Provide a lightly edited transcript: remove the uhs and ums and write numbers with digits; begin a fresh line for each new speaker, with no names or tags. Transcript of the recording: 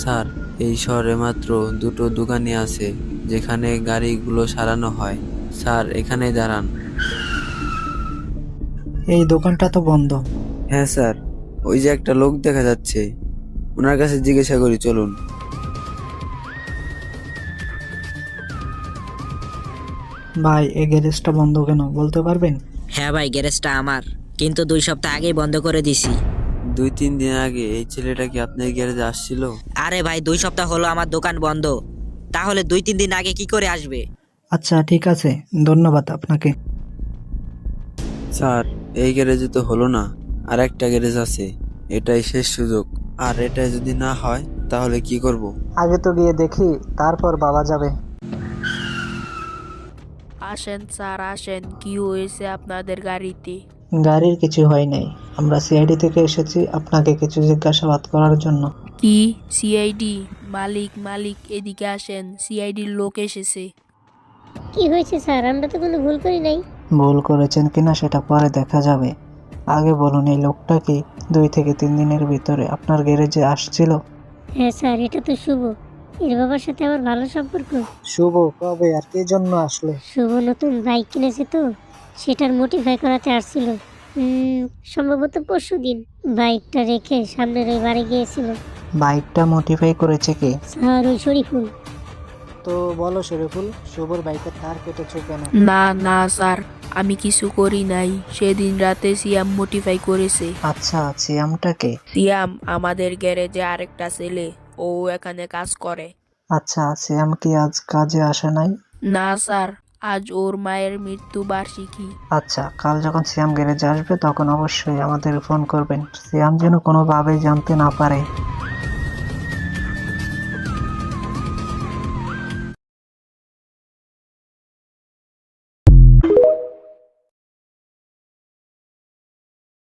Sir, এই শহরে মাত্র দুটো দোকানই আছে যেখানে গাড়িগুলো সারানো হয়। স্যার, এখানেই দাঁড়ান।
এই দোকানটা তো বন্ধ।
হ্যাঁ স্যার, ওই যে একটা লোক দেখা যাচ্ছে, ওনার কাছে জিজ্ঞাসা করি, চলুন।
ভাই, এই গ্যারেজটা বন্ধ কেন বলতে পারবেন?
হ্যাঁ ভাই, গ্যারেজটা আমার, কিন্তু 2 সপ্তাহ আগেই বন্ধ করে দিছি।
2-3 দিন আগে এই ছেলেটা কি আপনার গ্যারেজে আসছিল?
আরে ভাই, 2 সপ্তাহ হলো আমার দোকান বন্ধ, তাহলে 2-3 দিন আগে কি করে আসবে?
আচ্ছা ঠিক আছে, ধন্যবাদ আপনাকে।
স্যার, এই গ্যারেজে তো হলো না, আর একটা গ্যারেজ আছে, এটাই শেষ সুযোগ। আর এটা যদি না হয় তাহলে কি করব?
আগে তো গিয়ে দেখি, তারপর বাবা যাবে।
আসেন স্যার আসেন, কি হয়েছে আপনাদের গাড়িতে?
গাড়ির কিছু হয় নাই, আমরা সিআইডি থেকে এসেছি আপনাকে কিছু জিজ্ঞাসাবাদ করার জন্য।
কি? সিআইডি? মালিক মালিক এদিকে আসেন, সিআইডির লোক এসেছে।
কি হয়েছে স্যার? আমরা তো কোনো ভুল করি নাই।
ভুল করেছেন কিনা সেটা পরে দেখা যাবে। আগে বলুন, এই লোকটা কি 2 থেকে 3 দিনের ভিতরে আপনার গ্যারেজে আসছিল?
হ্যাঁ স্যার, এটা তো শুভ। এর বাবার সাথে আমার ভালো সম্পর্ক।
শুভ কবে আর কি জন্য আসলো?
শুভ নতুন বাইক কিনেছে তো, সেটার মডিফাই করাতে আসছিল। সম্ভবত পরশুদিন বাইকটা রেখে সামনের ওই বাড়ি গিয়েছিল।
বাইকটা মডিফাই করেছে কে?
স্যার, ওই শরীফুল।
তো বলো শরীফুল, শুভর বাইকের টায়ার কেটেছো কেন?
না না স্যার, আমি কিছু করি নাই, সেদিন রাতে সিয়াম মোটিফাই করেছে।
আচ্ছা, সিয়ামটাকে?
সিয়াম আমাদের গ্যারেজে আরেকটা ছেলে, ও এখানে কাজ করে।
আচ্ছা, সিয়াম কি আজ কাজে আসে নাই?
না স্যার, আজ ওর মায়ের মৃত্যু বার্ষিকী।
আচ্ছা, কাল যখন সিয়াম গ্যারেজে আসবে তখন অবশ্যই আমাদের ফোন করবেন, সিয়াম যেন কোনোভাবেই জানতে না পারে।